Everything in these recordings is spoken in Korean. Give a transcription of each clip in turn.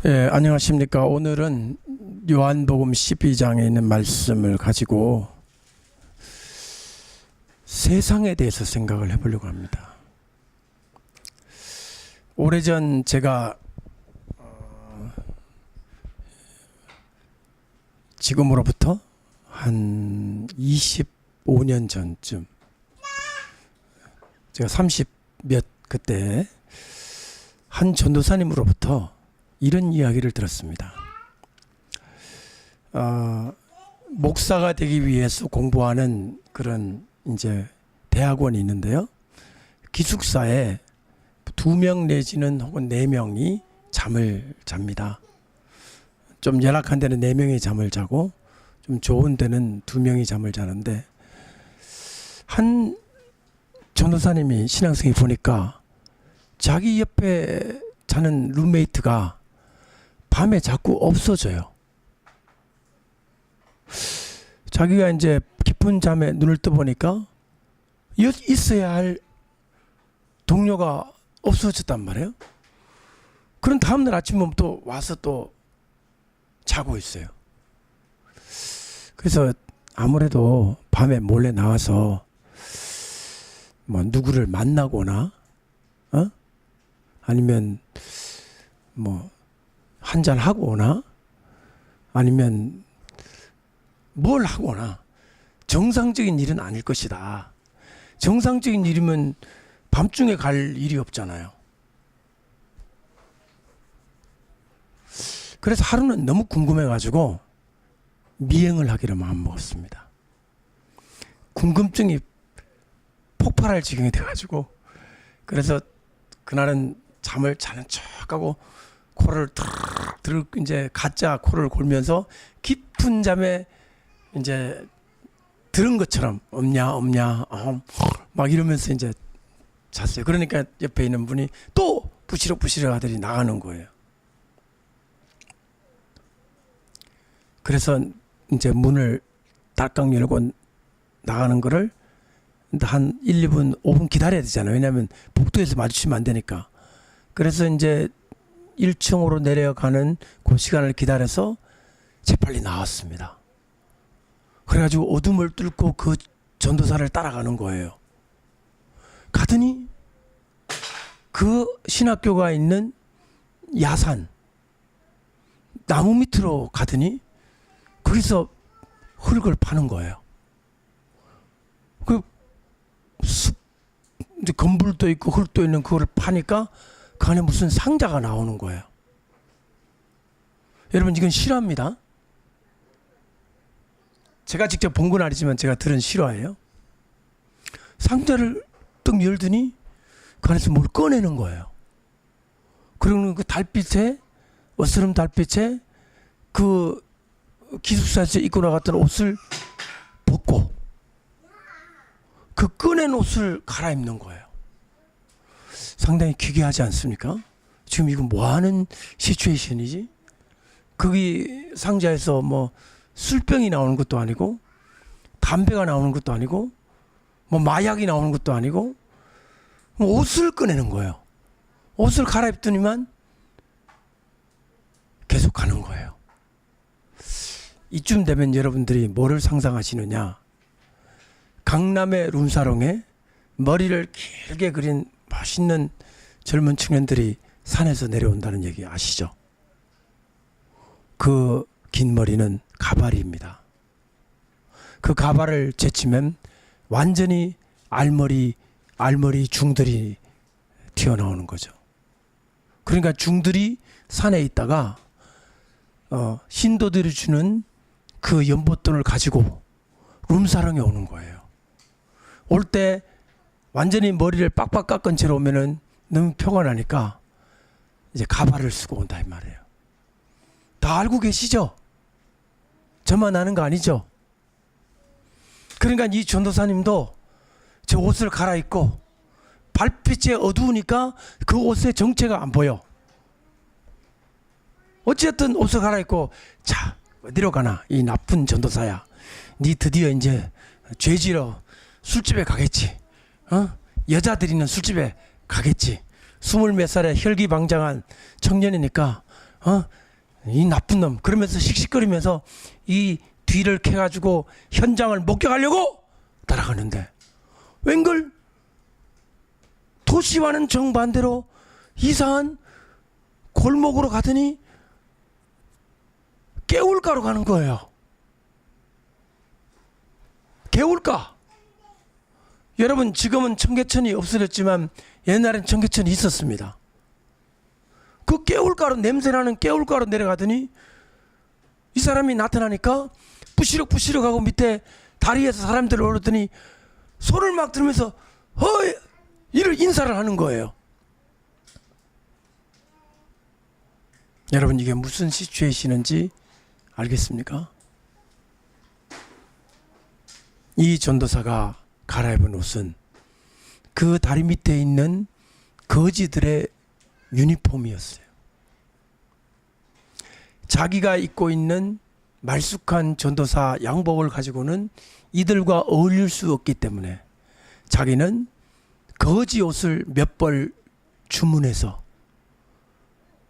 예, 안녕하십니까. 오늘은 요한복음 12장에 있는 말씀을 가지고 세상에 대해서 생각을 해보려고 합니다. 오래전 제가 지금으로부터 한 25년 전쯤, 제가 30 몇 그때 한 전도사님으로부터 이런 이야기를 들었습니다. 목사가 되기 위해서 공부하는 그런 이제 대학원이 있는데요. 기숙사에 2명 내지는 혹은 4명이 잠을 잡니다. 좀 열악한 데는 4명이 잠을 자고 좀 좋은 데는 2명이 잠을 자는데, 한 전도사님이 신앙생이 보니까 자기 옆에 자는 룸메이트가 밤에 자꾸 없어져요. 자기가 이제 깊은 잠에 눈을 떠보니까 있어야 할 동료가 없어졌단 말이에요. 그런 다음날 아침에 또 와서 또 자고 있어요. 그래서 아무래도 밤에 몰래 나와서 뭐 누구를 만나거나 아니면 뭐 한잔 하고 오나 아니면 뭘 하거나 정상적인 일은 아닐 것이다. 정상적인 일이면 밤중에 갈 일이 없잖아요. 그래서 하루는 너무 궁금해가지고 미행을 하기로 마음먹었습니다. 궁금증이 폭발할 지경이 돼가지고, 그래서 그날은 잠을 자는 척하고 코를 들 이제 가짜 코를 골면서 깊은 잠에 이제 들은 것처럼 없냐 막 이러면서 이제 잤어요. 그러니까 옆에 있는 분이 또 부시럭부시럭 하더니 나가는 거예요. 그래서 이제 문을 딸깍 열고 나가는 거를 한 1, 2분, 5분 기다려야 되잖아요. 왜냐하면 복도에서 마주치면 안 되니까. 그래서 이제 1층으로 내려가는 그 시간을 기다려서 재빨리 나왔습니다. 그래가지고 어둠을 뚫고 그 전도사를 따라가는 거예요. 가더니 그 신학교가 있는 야산 나무 밑으로 가더니 거기서 흙을 파는 거예요. 그 숲, 이제 건불도 있고 흙도 있는 그걸 파니까 그 안에 무슨 상자가 나오는 거예요. 여러분, 이건 실화입니다. 제가 직접 본 건 아니지만 제가 들은 실화예요. 상자를 딱 열더니 그 안에서 뭘 꺼내는 거예요. 그리고 그 달빛에, 어스름 달빛에 그 기숙사에서 입고 나갔던 옷을 벗고 그 꺼낸 옷을 갈아입는 거예요. 상당히 기괴하지 않습니까? 지금 이거 뭐하는 시츄에이션이지? 거기 상자에서 뭐 술병이 나오는 것도 아니고 담배가 나오는 것도 아니고 뭐 마약이 나오는 것도 아니고 뭐 옷을 꺼내는 거예요. 옷을 갈아입더니만 계속 가는 거예요. 이쯤 되면 여러분들이 뭐를 상상하시느냐? 강남의 룸사롱에 머리를 길게 그린 멋있는 젊은 청년들이 산에서 내려온다는 얘기 아시죠? 그 긴 머리는 가발입니다. 그 가발을 제치면 완전히 알머리 중들이 튀어나오는 거죠. 그러니까 중들이 산에 있다가 신도들이 주는 그 연못돈을 가지고 룸사롱에 오는 거예요. 올 때 완전히 머리를 빡빡 깎은 채로 오면은 너무 표가 나니까 이제 가발을 쓰고 온다 이 말이에요. 다 알고 계시죠? 저만 아는 거 아니죠? 그러니까 이 전도사님도 저 옷을 갈아입고 발빛에 어두우니까 그 옷의 정체가 안 보여. 어쨌든 옷을 갈아입고, 자, 어디로 가나 이 나쁜 전도사야, 니 드디어 이제 죄지러 술집에 가겠지. 여자들이 있는 술집에 가겠지. 20몇 살의 혈기방장한 청년이니까 이 나쁜 놈 그러면서 씩씩거리면서 이 뒤를 캐가지고 현장을 목격하려고 따라가는데 웬걸 도시와는 정반대로 이상한 골목으로 가더니 개울가로 가는 거예요. 개울가. 여러분 지금은 청계천이 없어졌지만 옛날엔 청계천이 있었습니다. 그 개울가로 냄새나는 개울가로 내려가더니 이 사람이 나타나니까 부시럭부시럭하고 밑에 다리에서 사람들 오르더니 손을 막 들면서 이를 인사를 하는 거예요. 여러분 이게 무슨 시츄에이션인지 알겠습니까? 이 전도사가 갈아입은 옷은 그 다리 밑에 있는 거지들의 유니폼이었어요. 자기가 입고 있는 말쑥한 전도사 양복을 가지고는 이들과 어울릴 수 없기 때문에 자기는 거지 옷을 몇 벌 주문해서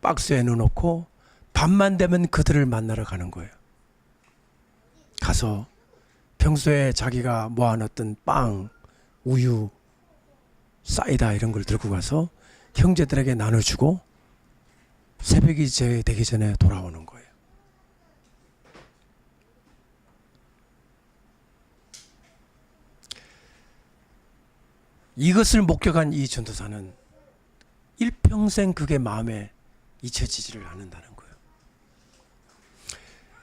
박스에 넣어놓고 밤만 되면 그들을 만나러 가는 거예요. 가서 평소에 자기가 모아놨던 빵, 우유, 사이다 이런 걸 들고 가서 형제들에게 나눠주고 새벽이 되기 전에 돌아오는 거예요. 이것을 목격한 이 전도사는 일평생 그게 마음에 잊혀지지를 않는다는 거예요.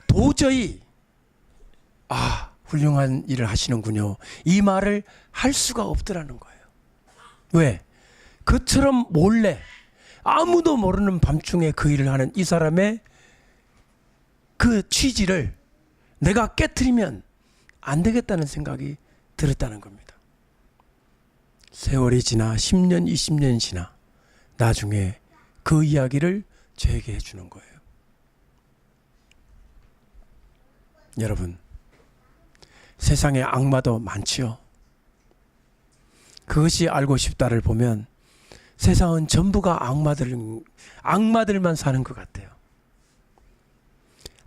도저히 훌륭한 일을 하시는군요. 이 말을 할 수가 없더라는 거예요. 왜? 그처럼 몰래 아무도 모르는 밤중에 그 일을 하는 이 사람의 그 취지를 내가 깨트리면 안 되겠다는 생각이 들었다는 겁니다. 세월이 지나 10년, 20년 지나 나중에 그 이야기를 저에게 해주는 거예요. 여러분, 세상에 악마도 많지요. 그것이 알고 싶다를 보면 세상은 전부가 악마들만 사는 것 같아요.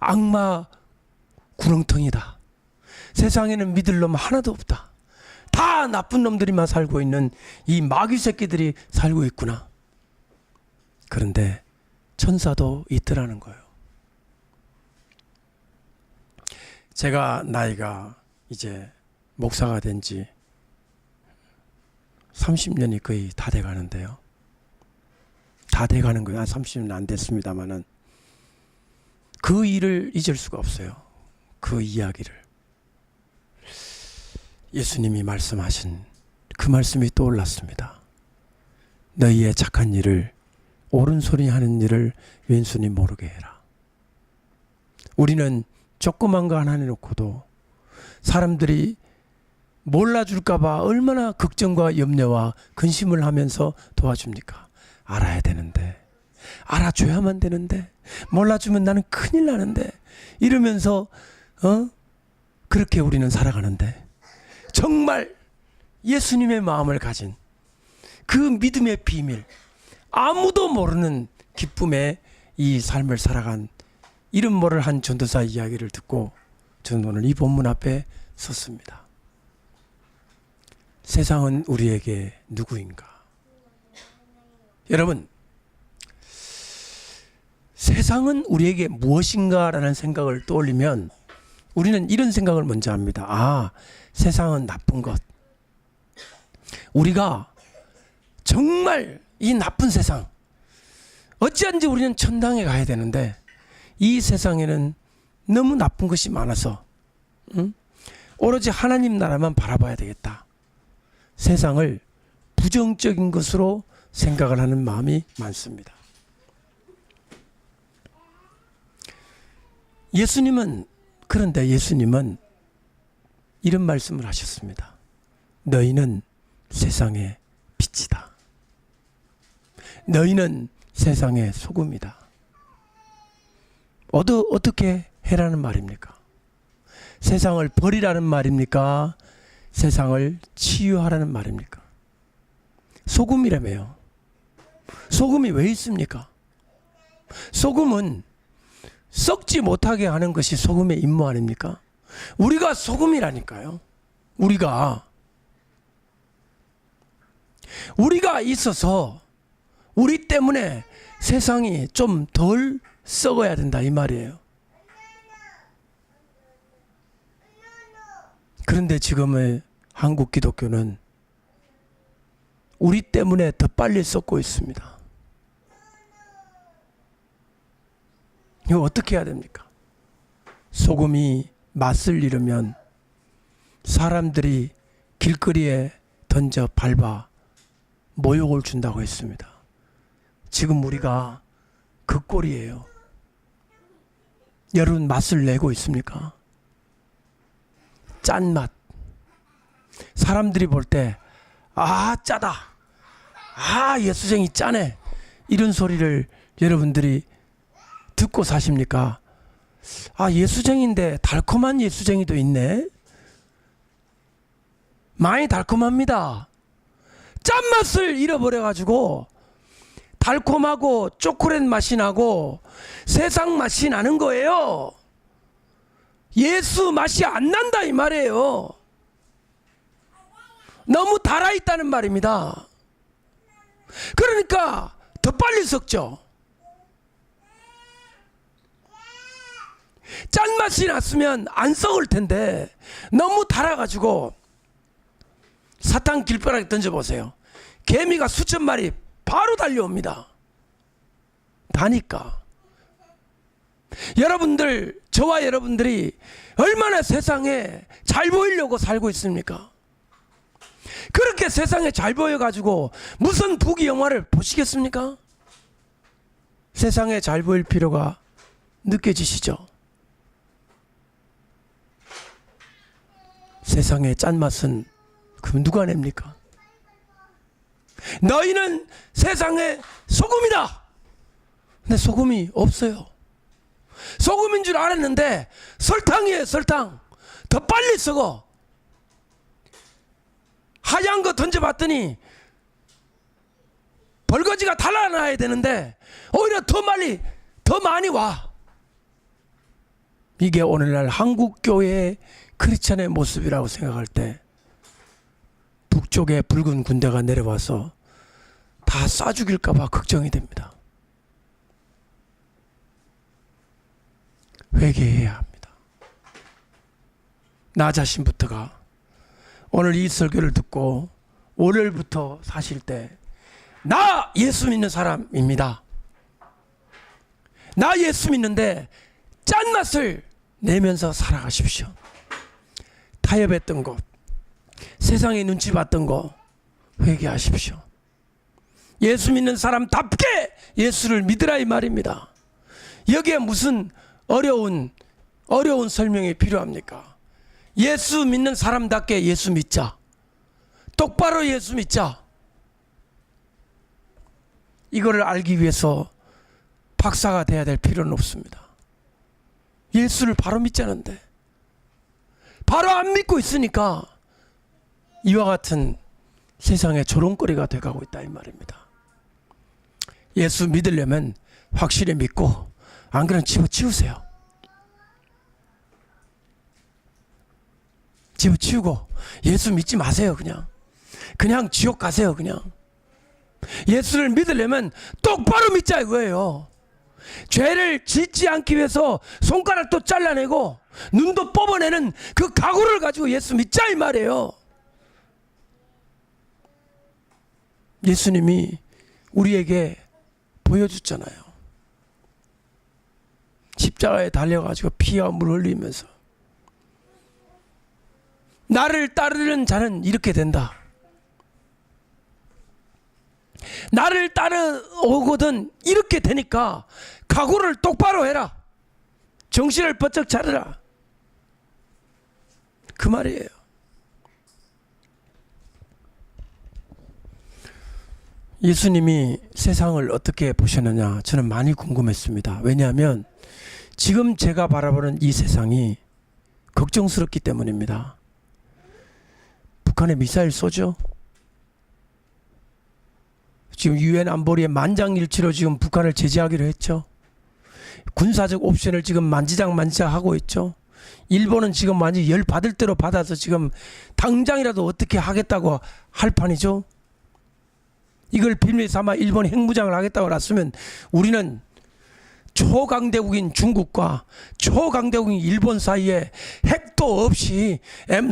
악마 구렁텅이다. 세상에는 믿을 놈 하나도 없다. 다 나쁜 놈들이만 살고 있는 이 마귀 새끼들이 살고 있구나. 그런데 천사도 있더라는 거예요. 제가 나이가 이제 목사가 된 지 30년이 거의 다 돼가는데요. 다 돼가는 거예요. 30년 안 됐습니다만은 그 일을 잊을 수가 없어요. 그 이야기를. 예수님이 말씀하신 그 말씀이 떠올랐습니다. 너희의 착한 일을 옳은 소리 하는 일을 왼손이 모르게 해라. 우리는 조그만 거 하나 해놓고도 사람들이 몰라줄까봐 얼마나 걱정과 염려와 근심을 하면서 도와줍니까? 알아야 되는데, 알아줘야만 되는데, 몰라주면 나는 큰일 나는데 이러면서 그렇게 우리는 살아가는데, 정말 예수님의 마음을 가진 그 믿음의 비밀, 아무도 모르는 기쁨의 이 삶을 살아간 이름 모를 한 전도사 이야기를 듣고 저는 오늘 이 본문 앞에 섰습니다. 세상은 우리에게 누구인가? 여러분, 세상은 우리에게 무엇인가라는 생각을 떠올리면 우리는 이런 생각을 먼저 합니다. 세상은 나쁜 것. 우리가 정말 이 나쁜 세상, 어찌한지 우리는 천당에 가야 되는데 이 세상에는 너무 나쁜 것이 많아서 오로지 하나님 나라만 바라봐야 되겠다. 세상을 부정적인 것으로 생각을 하는 마음이 많습니다. 그런데 예수님은 이런 말씀을 하셨습니다. 너희는 세상의 빛이다. 너희는 세상의 소금이다. 어떻게 해라는 말입니까? 세상을 버리라는 말입니까? 세상을 치유하라는 말입니까? 소금이라며요. 소금이 왜 있습니까? 소금은 썩지 못하게 하는 것이 소금의 임무 아닙니까? 우리가 소금이라니까요. 우리가 있어서 우리 때문에 세상이 좀 덜 썩어야 된다 이 말이에요. 그런데 지금의 한국 기독교는 우리 때문에 더 빨리 썩고 있습니다. 이거 어떻게 해야 됩니까? 소금이 맛을 잃으면 사람들이 길거리에 던져 밟아 모욕을 준다고 했습니다. 지금 우리가 그 꼴이에요. 여러분 맛을 내고 있습니까? 짠맛. 사람들이 볼 때 아 짜다. 아 예수쟁이 짜네. 이런 소리를 여러분들이 듣고 사십니까? 아 예수쟁인데 달콤한 예수쟁이도 있네. 많이 달콤합니다. 짠맛을 잃어버려가지고 달콤하고 초콜릿 맛이 나고 세상 맛이 나는 거예요. 예수 맛이 안 난다 이 말이에요. 너무 달아있다는 말입니다. 그러니까 더 빨리 썩죠. 짠맛이 났으면 안 썩을 텐데 너무 달아가지고 사탕 길바닥에 던져보세요. 개미가 수천 마리 바로 달려옵니다. 다니까. 여러분들, 저와 여러분들이 얼마나 세상에 잘 보이려고 살고 있습니까? 그렇게 세상에 잘 보여가지고 무슨 부귀 영화를 보시겠습니까? 세상에 잘 보일 필요가 느껴지시죠? 세상의 짠맛은 그럼 누가 냅니까? 너희는 세상의 소금이다. 근데 소금이 없어요. 소금인 줄 알았는데 설탕이에요. 설탕. 더 빨리 썩어. 하얀 거 던져봤더니 벌거지가 달아나야 되는데 오히려 더 많이 와. 이게 오늘날 한국교회의 크리스찬의 모습이라고 생각할 때 북쪽에 붉은 군대가 내려와서 다 쏴 죽일까 봐 걱정이 됩니다. 회개해야 합니다. 나 자신부터가 오늘 이 설교를 듣고 월요일부터 사실 때 나 예수 믿는 사람입니다. 나 예수 믿는데 짠맛을 내면서 살아가십시오. 타협했던 것, 세상의 눈치 봤던 거 회개하십시오. 예수 믿는 사람답게 예수를 믿으라 이 말입니다. 여기에 무슨 어려운 설명이 필요합니까? 예수 믿는 사람답게 예수 믿자. 똑바로 예수 믿자. 이거를 알기 위해서 박사가 돼야 될 필요는 없습니다. 예수를 바로 믿자는데 바로 안 믿고 있으니까 이와 같은 세상의 조롱거리가 돼가고 있다 이 말입니다. 예수 믿으려면 확실히 믿고 안 그러면 집어치우세요. 집어치우고 예수 믿지 마세요. 그냥 지옥 가세요. 그냥 예수를 믿으려면 똑바로 믿자 이거예요. 죄를 짓지 않기 위해서 손가락도 잘라내고 눈도 뽑아내는 그 각오를 가지고 예수 믿자 이 말이에요. 예수님이 우리에게 보여줬잖아요. 십자가에 달려가지고 피와 물 흘리면서 나를 따르는 자는 이렇게 된다. 나를 따라오거든 이렇게 되니까 각오를 똑바로 해라. 정신을 번쩍 차려라. 그 말이에요. 예수님이 세상을 어떻게 보셨느냐 저는 많이 궁금했습니다. 왜냐하면 지금 제가 바라보는 이 세상이 걱정스럽기 때문입니다. 북한에 미사일 쏘죠. 지금 유엔 안보리에 만장일치로 지금 북한을 제재하기로 했죠. 군사적 옵션을 지금 만지작 하고 있죠. 일본은 지금 완전히 열 받을 대로 받아서 지금 당장이라도 어떻게 하겠다고 할 판이죠. 이걸 빌미 삼아 일본 핵무장을 하겠다고 났으면 우리는 초강대국인 중국과 초강대국인 일본 사이에 핵도 없이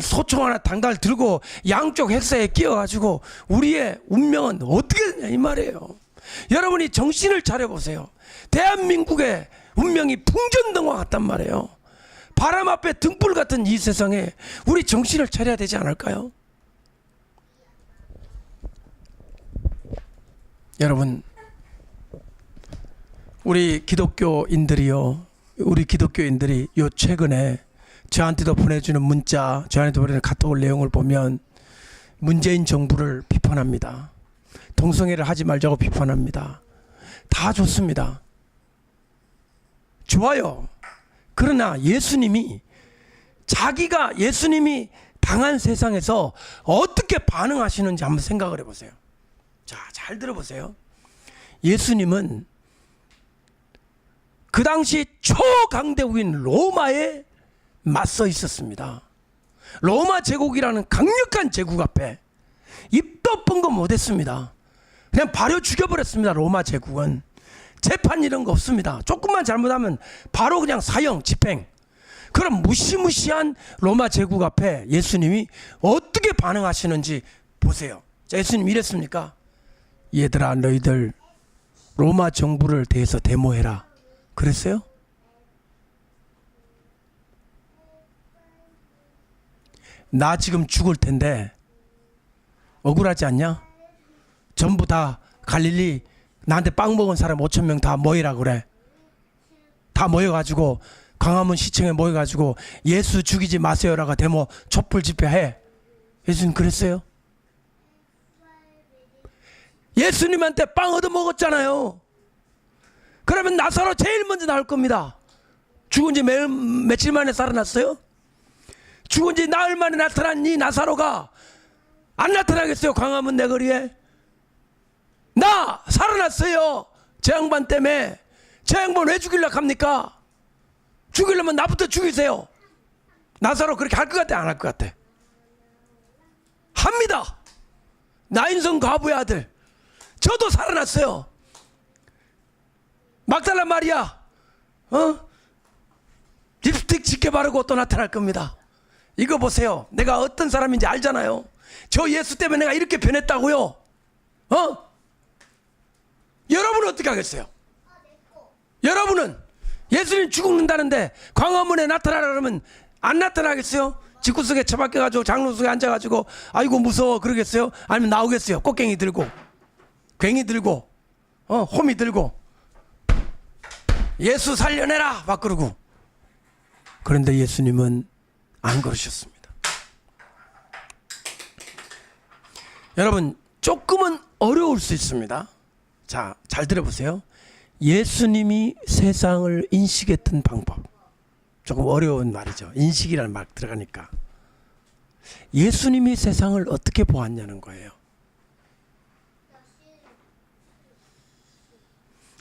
소총 하나 당달 들고 양쪽 핵사에 끼어가지고 우리의 운명은 어떻게 되냐 이 말이에요. 여러분이 정신을 차려보세요. 대한민국의 운명이 풍전등화 같단 말이에요. 바람 앞에 등불 같은 이 세상에 우리 정신을 차려야 되지 않을까요? 여러분, 우리 기독교인들이 요 최근에 저한테도 보내주는 문자, 저한테도 보내는 카톡 내용을 보면 문재인 정부를 비판합니다. 동성애를 하지 말자고 비판합니다. 다 좋습니다. 좋아요. 그러나 예수님이 당한 세상에서 어떻게 반응하시는지 한번 생각을 해보세요. 자, 잘 들어보세요. 예수님은 그 당시 초강대국인 로마에 맞서 있었습니다. 로마 제국이라는 강력한 제국 앞에 입도 뻥긋 못했습니다. 그냥 바로 죽여버렸습니다. 로마 제국은 재판 이런 거 없습니다. 조금만 잘못하면 바로 그냥 사형 집행. 그럼 무시무시한 로마 제국 앞에 예수님이 어떻게 반응하시는지 보세요. 자, 예수님 이랬습니까? 얘들아, 너희들 로마 정부를 대해서 데모해라. 그랬어요? 나 지금 죽을 텐데 억울하지 않냐? 전부 다 갈릴리 나한테 빵 먹은 사람 5,000명 다 모이라 그래. 다 모여가지고 광화문 시청에 모여가지고 예수 죽이지 마세요라고 데모 촛불 집회해. 예수님 그랬어요? 예수님한테 빵 얻어 먹었잖아요. 그러면 나사로 제일 먼저 나올 겁니다. 죽은 지 며칠 만에 살아났어요? 죽은 지 나흘 만에 나타난 이 나사로가 안 나타나겠어요? 광화문 내거리에. 나 살아났어요. 저 양반 때문에. 저 양반 왜 죽이려고 합니까? 죽이려면 나부터 죽이세요. 나사로 그렇게 할 것 같아? 안 할 것 같아? 합니다. 나인성 과부의 아들. 저도 살아났어요. 막달라 마리아 립스틱 짙게 바르고 또 나타날 겁니다. 이거 보세요. 내가 어떤 사람인지 알잖아요. 저 예수 때문에 내가 이렇게 변했다고요. 여러분은 어떻게 하겠어요? 여러분은 예수님 죽는다는데 광화문에 나타나라 그러면 안 나타나겠어요? 집구석에 처박혀가지고 장로석에 앉아가지고 아이고 무서워 그러겠어요? 아니면 나오겠어요? 꽃갱이 들고 괭이 들고 호미 들고 예수 살려내라 막 그러고. 그런데 예수님은 안 그러셨습니다. 여러분, 조금은 어려울 수 있습니다. 자, 잘 들어보세요. 예수님이 세상을 인식했던 방법. 조금 어려운 말이죠. 인식이라는 말 들어가니까. 예수님이 세상을 어떻게 보았냐는 거예요.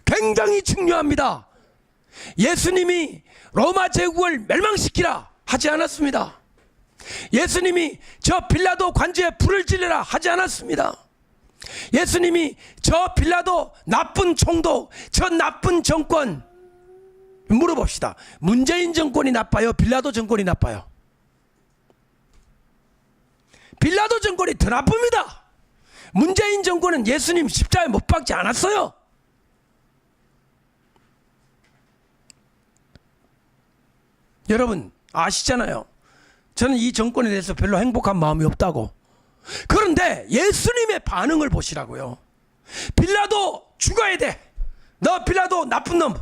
굉장히 중요합니다. 예수님이 로마 제국을 멸망시키라 하지 않았습니다. 예수님이 저 빌라도 관저에 불을 지르라 하지 않았습니다. 예수님이 저 빌라도 나쁜 총독, 저 나쁜 정권, 물어봅시다. 문재인 정권이 나빠요? 빌라도 정권이 나빠요? 빌라도 정권이 더 나쁩니다. 문재인 정권은 예수님 십자가에 못 박지 않았어요. 여러분 아시잖아요. 저는 이 정권에 대해서 별로 행복한 마음이 없다고. 그런데 예수님의 반응을 보시라고요. 빌라도 죽어야 돼. 너 빌라도 나쁜 놈.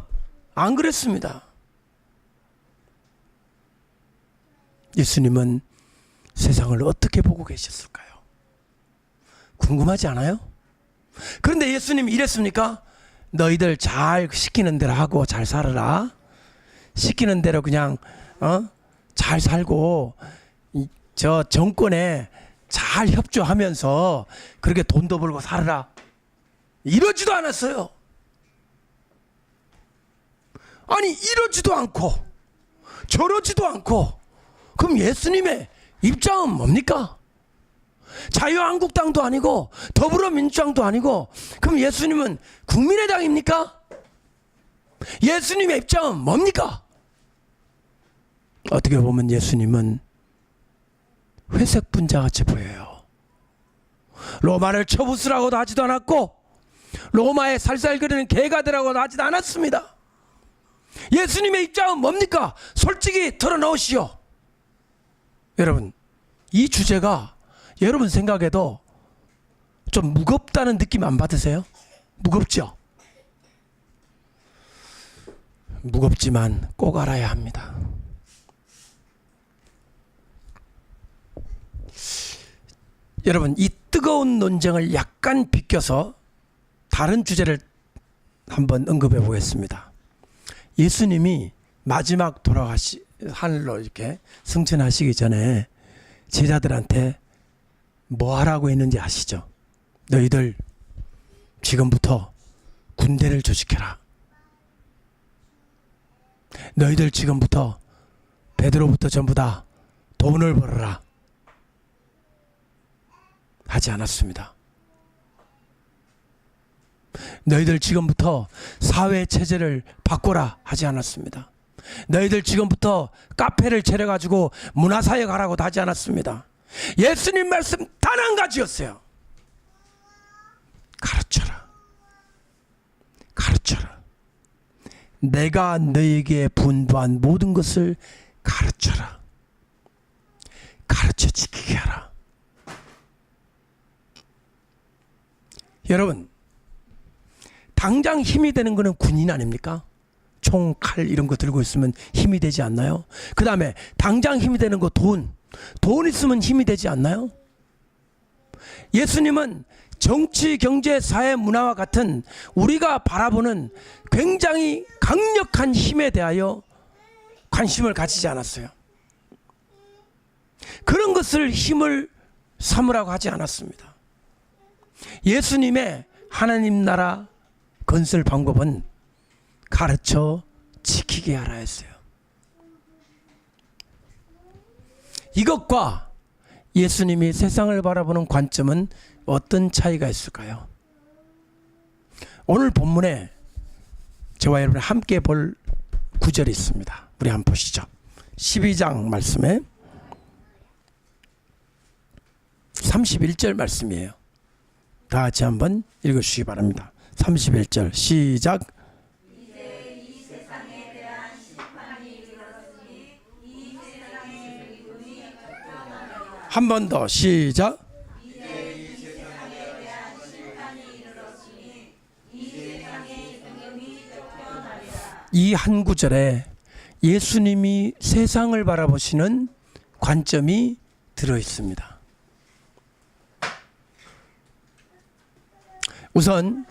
안 그랬습니다. 예수님은 세상을 어떻게 보고 계셨을까요? 궁금하지 않아요? 그런데 예수님이 이랬습니까? 너희들 잘 시키는 대로 하고 잘 살아라. 시키는 대로 그냥 잘 살고 저 정권에 잘 협조하면서 그렇게 돈도 벌고 살아라. 이러지도 않았어요. 아니 이러지도 않고 저러지도 않고 그럼 예수님의 입장은 뭡니까? 자유한국당도 아니고 더불어민주당도 아니고 그럼 예수님은 국민의당입니까? 예수님의 입장은 뭡니까? 어떻게 보면 예수님은 회색 분자같이 보여요. 로마를 쳐부수라고도 하지도 않았고 로마에 살살거리는 개가 되라고도 하지도 않았습니다. 예수님의 입장은 뭡니까? 솔직히 털어놓으시오. 여러분, 이 주제가 여러분 생각에도 좀 무겁다는 느낌 안 받으세요? 무겁죠? 무겁지만 꼭 알아야 합니다. 여러분, 이 뜨거운 논쟁을 약간 비껴서 다른 주제를 한번 언급해 보겠습니다. 예수님이 마지막 하늘로 이렇게 승천하시기 전에 제자들한테 뭐 하라고 했는지 아시죠? 너희들 지금부터 군대를 조직해라. 너희들 지금부터 베드로부터 전부 다 돈을 벌어라. 하지 않았습니다. 너희들 지금부터 사회 체제를 바꿔라. 하지 않았습니다. 너희들 지금부터 카페를 차려가지고 문화사역 하라고도 하지 않았습니다. 예수님 말씀 단 한 가지였어요. 가르쳐라. 가르쳐라. 내가 너에게 분부한 모든 것을 가르쳐라. 가르쳐 지키게 하라. 여러분, 당장 힘이 되는 것은 군인 아닙니까? 총, 칼 이런 거 들고 있으면 힘이 되지 않나요? 그 다음에 당장 힘이 되는 거 돈 있으면 힘이 되지 않나요? 예수님은 정치, 경제, 사회, 문화와 같은 우리가 바라보는 굉장히 강력한 힘에 대하여 관심을 가지지 않았어요. 그런 것을 힘을 삼으라고 하지 않았습니다. 예수님의 하나님 나라 건설 방법은 가르쳐 지키게 하라 했어요. 이것과 예수님이 세상을 바라보는 관점은 어떤 차이가 있을까요? 오늘 본문에 저와 여러분이 함께 볼 구절이 있습니다. 우리 한번 보시죠. 12장 말씀에 31절 말씀이에요. 다 같이 한번 읽어주시기 바랍니다. 31절 시작. 이제 이 세상에 대한 심판이 이르렀으니 이 세상의 기분이 쫓겨나리라. 한 번 더 시작. 이제 이 세상에 대한 심판이 이르렀으니 이 세상의 기분이 쫓겨나리라. 이 한 구절에 예수님이 세상을 바라보시는 관점이 들어 있습니다. 우선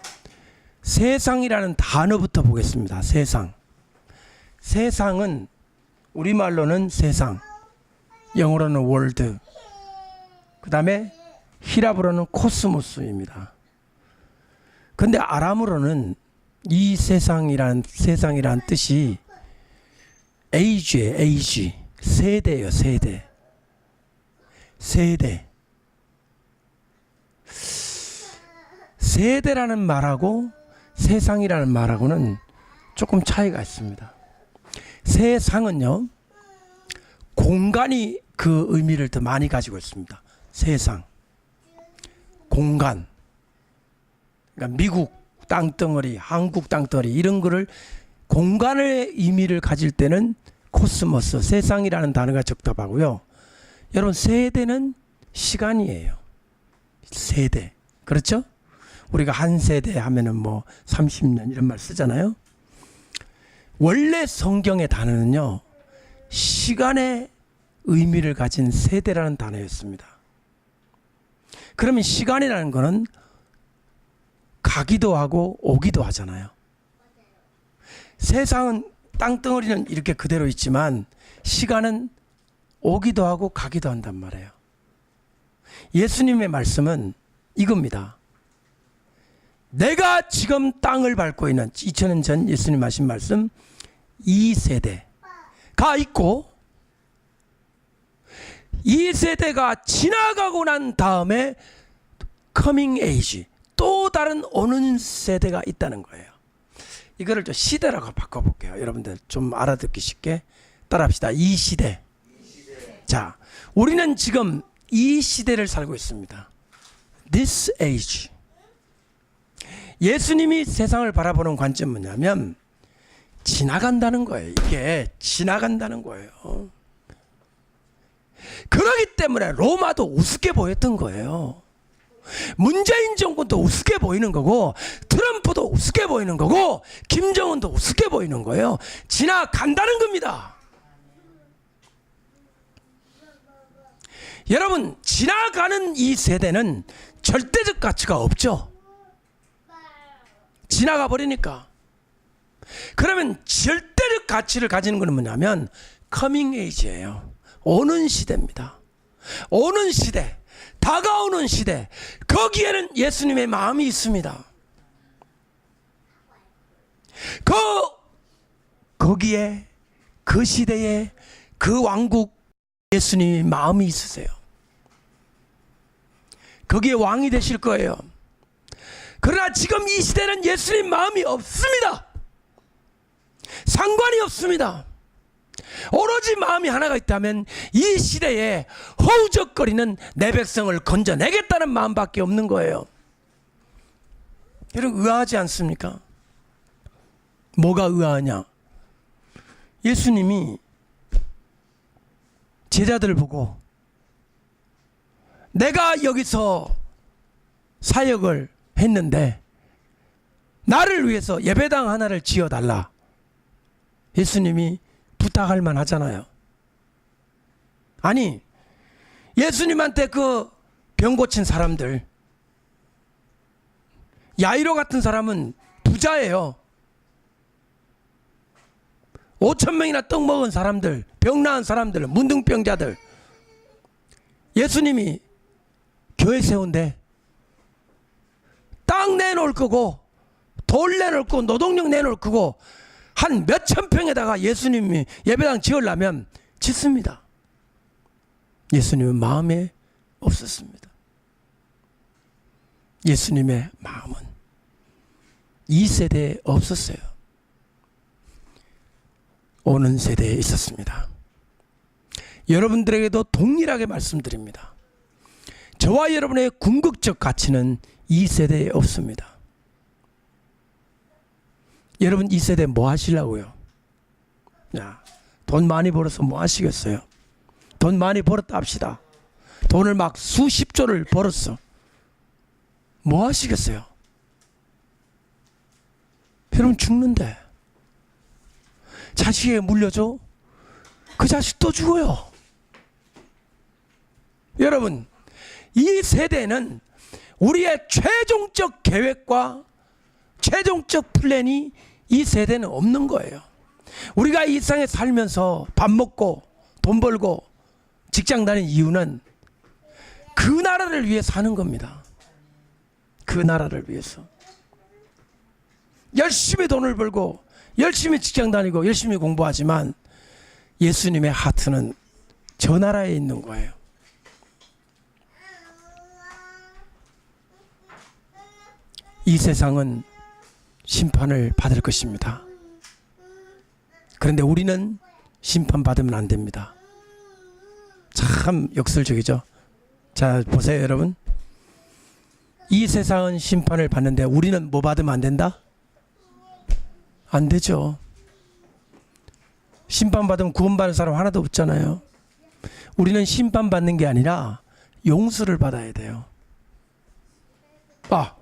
세상이라는 단어부터 보겠습니다. 세상. 세상은 우리말로는 세상, 영어로는 월드, 그 다음에 히라브로는 코스모스입니다. 근데 아람어로는 이 세상이라는 뜻이 에이지예요. 에이지. 세대예요. 세대. 세대. 세대라는 말하고 세상이라는 말하고는 조금 차이가 있습니다. 세상은요, 공간이 그 의미를 더 많이 가지고 있습니다. 세상, 공간, 그러니까 미국 땅덩어리, 한국 땅덩어리 이런 거를 공간의 의미를 가질 때는 코스모스, 세상이라는 단어가 적합하고요. 여러분, 세대는 시간이에요. 세대, 그렇죠? 우리가 한 세대 하면은 뭐 30년 이런 말 쓰잖아요. 원래 성경의 단어는요, 시간의 의미를 가진 세대라는 단어였습니다. 그러면 시간이라는 거는 가기도 하고 오기도 하잖아요. 세상은 땅덩어리는 이렇게 그대로 있지만 시간은 오기도 하고 가기도 한단 말이에요. 예수님의 말씀은 이겁니다. 내가 지금 땅을 밟고 있는 2000년 전 예수님 하신 말씀, 2세대가 있고, 2세대가 지나가고 난 다음에 커밍 에이지, 또 다른 오는 세대가 있다는 거예요. 이거를 좀 시대라고 바꿔볼게요. 여러분들 좀 알아듣기 쉽게 따라합시다. 이 시대. 자, 우리는 지금 이 시대를 살고 있습니다. This age. 예수님이 세상을 바라보는 관점은 뭐냐면 지나간다는 거예요. 이게 지나간다는 거예요. 그렇기 때문에 로마도 우습게 보였던 거예요. 문재인 정권도 우습게 보이는 거고, 트럼프도 우습게 보이는 거고, 김정은도 우습게 보이는 거예요. 지나간다는 겁니다. 여러분, 지나가는 이 세대는 절대적 가치가 없죠. 지나가 버리니까. 그러면 절대적 가치를 가지는 것은 뭐냐면 커밍 에이지예요. 오는 시대입니다. 오는 시대, 다가오는 시대, 거기에는 예수님의 마음이 있습니다. 거기에, 그 시대에, 그 왕국 예수님의 마음이 있으세요. 거기에 왕이 되실 거예요. 그러나 지금 이 시대는 예수님 마음이 없습니다. 상관이 없습니다. 오로지 마음이 하나가 있다면 이 시대에 허우적거리는 내 백성을 건져내겠다는 마음밖에 없는 거예요. 여러분, 의아하지 않습니까? 뭐가 의아하냐? 예수님이 제자들을 보고 내가 여기서 사역을 했는데 나를 위해서 예배당 하나를 지어달라. 예수님이 부탁할 만하잖아요. 아니, 예수님한테 그 병 고친 사람들, 야이로 같은 사람은 부자예요. 5,000명이나 떡 먹은 사람들, 병 나은 사람들, 문둥병자들, 예수님이 교회 세운대. 땅 내놓을 거고, 돌 내놓을 거고, 노동력 내놓을 거고, 한 몇천 평에다가 예수님이 예배당 지으려면 짓습니다. 예수님은 마음에 없었습니다. 예수님의 마음은 이 세대에 없었어요. 오는 세대에 있었습니다. 여러분들에게도 동일하게 말씀드립니다. 저와 여러분의 궁극적 가치는 이 세대에 없습니다. 여러분, 이 세대 뭐 하시려고요? 야, 돈 많이 벌어서 뭐 하시겠어요? 돈 많이 벌었다 합시다. 돈을 막 수십조를 벌었어. 뭐 하시겠어요? 여러분, 죽는데 자식에게 물려줘? 그 자식 또 죽어요. 여러분, 이 세대는 우리의 최종적 계획과 최종적 플랜이 이 세대는 없는 거예요. 우리가 이 세상에 살면서 밥 먹고 돈 벌고 직장 다니는 이유는 그 나라를 위해 사는 겁니다. 그 나라를 위해서 열심히 돈을 벌고 열심히 직장 다니고 열심히 공부하지만 예수님의 하트는 저 나라에 있는 거예요. 이 세상은 심판을 받을 것입니다. 그런데 우리는 심판받으면 안 됩니다. 참 역설적이죠. 자, 보세요, 여러분. 이 세상은 심판을 받는데 우리는 뭐 받으면 안 된다? 안 되죠. 심판받으면 구원받는 사람 하나도 없잖아요. 우리는 심판받는 게 아니라 용서를 받아야 돼요. 아,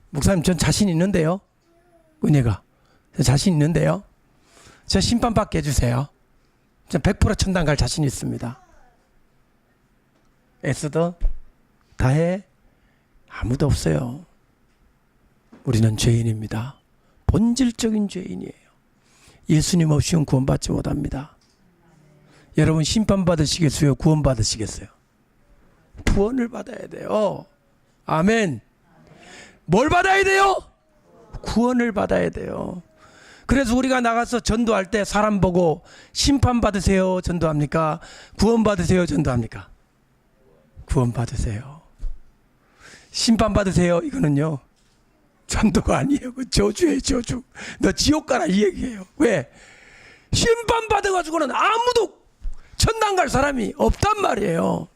목사님, 전 자신 있는데요. 은혜가 자신 있는데요. 저 심판받게 해주세요. 전 100% 천당 갈 자신 있습니다. 애써도 다해? 아무도 없어요. 우리는 죄인입니다. 본질적인 죄인이에요. 예수님 없이는 구원받지 못합니다. 여러분, 심판받으시겠어요? 구원받으시겠어요? 구원을 받아야 돼요. 아멘. 뭘 받아야 돼요? 구원을 받아야 돼요. 그래서 우리가 나가서 전도할 때 사람 보고 심판받으세요 전도합니까? 구원받으세요 전도합니까? 구원받으세요. 심판받으세요 이거는요 전도가 아니에요. 그 저주예요. 저주. 너 지옥 가라 이 얘기예요. 왜? 심판받아가지고는 아무도 천당 갈 사람이 없단 말이에요.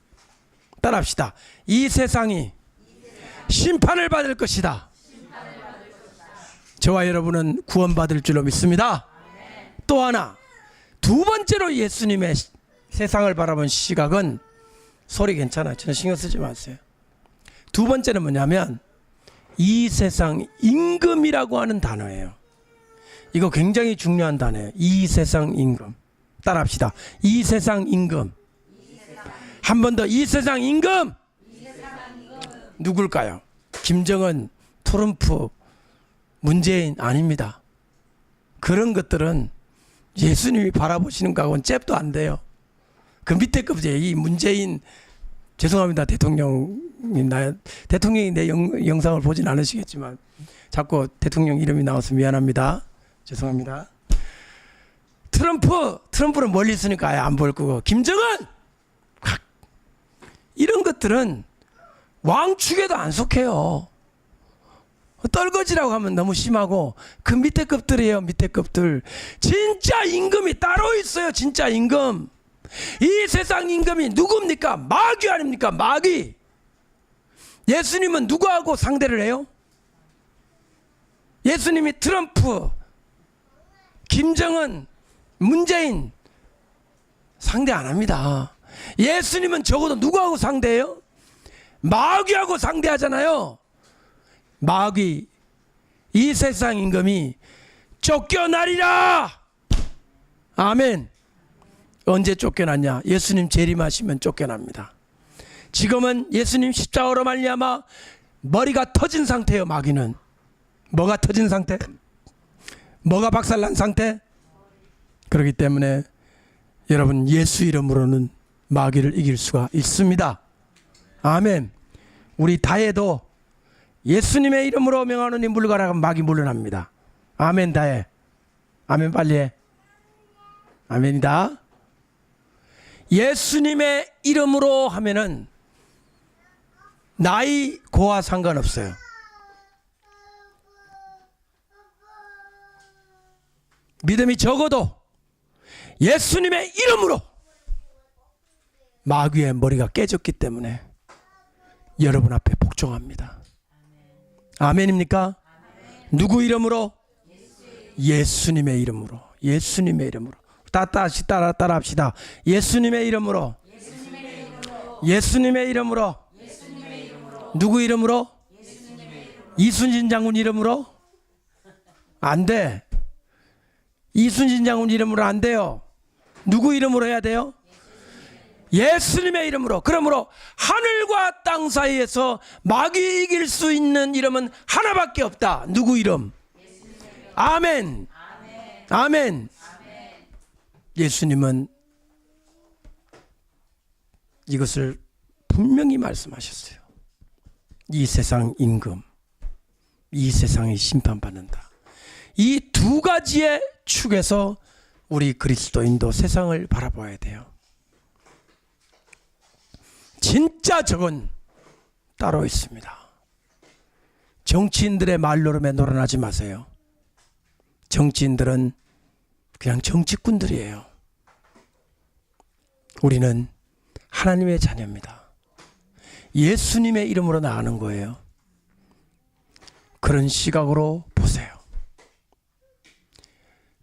따라합시다. 이 세상이 심판을 받을 것이다. 저와 여러분은 구원받을 줄로 믿습니다. 또 하나, 두 번째로 예수님의 세상을 바라본 시각은, 소리 괜찮아요. 전혀 신경 쓰지 마세요. 두 번째는 뭐냐면 이 세상 임금이라고 하는 단어예요. 이거 굉장히 중요한 단어예요. 이 세상 임금. 따라합시다. 이 세상 임금. 한 번 더. 이 세상 임금. 누굴까요? 김정은, 트럼프, 문재인 아닙니다. 그런 것들은 예수님이 바라보시는 거하고는 잽도 안 돼요. 그 밑에 급이에요. 이 문재인, 죄송합니다. 대통령이 내 영상을 보진 않으시겠지만 자꾸 대통령 이름이 나와서 미안합니다. 죄송합니다. 트럼프는 멀리 있으니까 아예 안 보일 거고, 김정은 이런 것들은 왕축에도 안 속해요. 떨거지라고 하면 너무 심하고, 그 밑에 급들이에요. 밑에 급들. 진짜 임금이 따로 있어요. 진짜 임금. 이 세상 임금이 누굽니까? 마귀 아닙니까? 마귀. 예수님은 누구하고 상대를 해요? 예수님이 트럼프, 김정은, 문재인 상대 안 합니다. 예수님은 적어도 누구하고 상대해요? 마귀하고 상대하잖아요. 마귀, 이 세상 임금이 쫓겨나리라. 아멘. 언제 쫓겨났냐? 예수님 재림하시면 쫓겨납니다. 지금은 예수님 십자가로 말미암아 머리가 터진 상태예요. 마귀는 뭐가 터진 상태? 뭐가 박살난 상태? 그렇기 때문에 여러분, 예수 이름으로는 마귀를 이길 수가 있습니다. 아멘. 우리 다해도 예수님의 이름으로 명하노니 물러가라 하면 마귀 물러납니다. 아멘. 다해. 아멘. 빨리 해. 아멘이다. 예수님의 이름으로 하면은 나이 고와 상관없어요. 믿음이 적어도 예수님의 이름으로 마귀의 머리가 깨졌기 때문에 여러분 앞에 복종합니다. 아멘입니까? 누구 이름으로? 예수님의 이름으로. 예수님의 이름으로. 따라합시다. 예수님의 이름으로. 예수님의 이름으로. 누구 이름으로? 이순신 장군 이름으로? 안 돼. 이순신 장군 이름으로 안 돼요. 누구 이름으로 해야 돼요? 예수님의 이름으로. 그러므로 하늘과 땅 사이에서 마귀 이길 수 있는 이름은 하나밖에 없다. 누구 이름? 아멘. 아멘. 예수님은 이것을 분명히 말씀하셨어요. 이 세상 임금, 이 세상이 심판받는다. 이 두 가지의 축에서 우리 그리스도인도 세상을 바라봐야 돼요. 진짜 적은 따로 있습니다. 정치인들의 말노름에 놀아나지 마세요. 정치인들은 그냥 정치꾼들이에요. 우리는 하나님의 자녀입니다. 예수님의 이름으로 나가는 거예요. 그런 시각으로 보세요.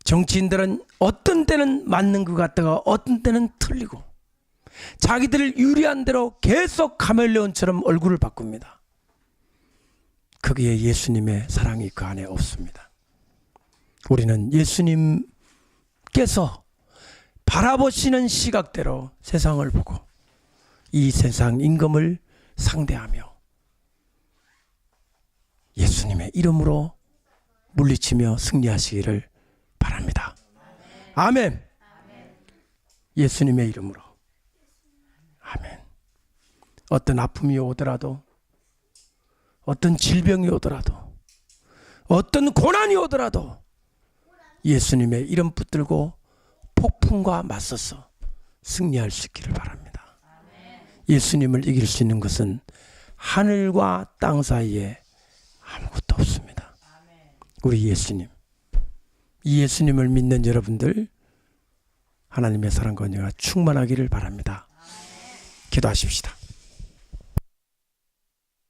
정치인들은 어떤 때는 맞는 것 같다가 어떤 때는 틀리고, 자기들 유리한 대로 계속 카멜레온처럼 얼굴을 바꿉니다. 거기에 예수님의 사랑이 그 안에 없습니다. 우리는 예수님께서 바라보시는 시각대로 세상을 보고 이 세상 임금을 상대하며 예수님의 이름으로 물리치며 승리하시기를 바랍니다. 아멘. 예수님의 이름으로. 아멘. 어떤 아픔이 오더라도, 어떤 질병이 오더라도, 어떤 고난이 오더라도 예수님의 이름 붙들고 폭풍과 맞서서 승리할 수 있기를 바랍니다. 예수님을 이길 수 있는 것은 하늘과 땅 사이에 아무것도 없습니다. 우리 예수님, 이 예수님을 믿는 여러분들 하나님의 사랑과 은혜가 충만하기를 바랍니다. 기도하십시다.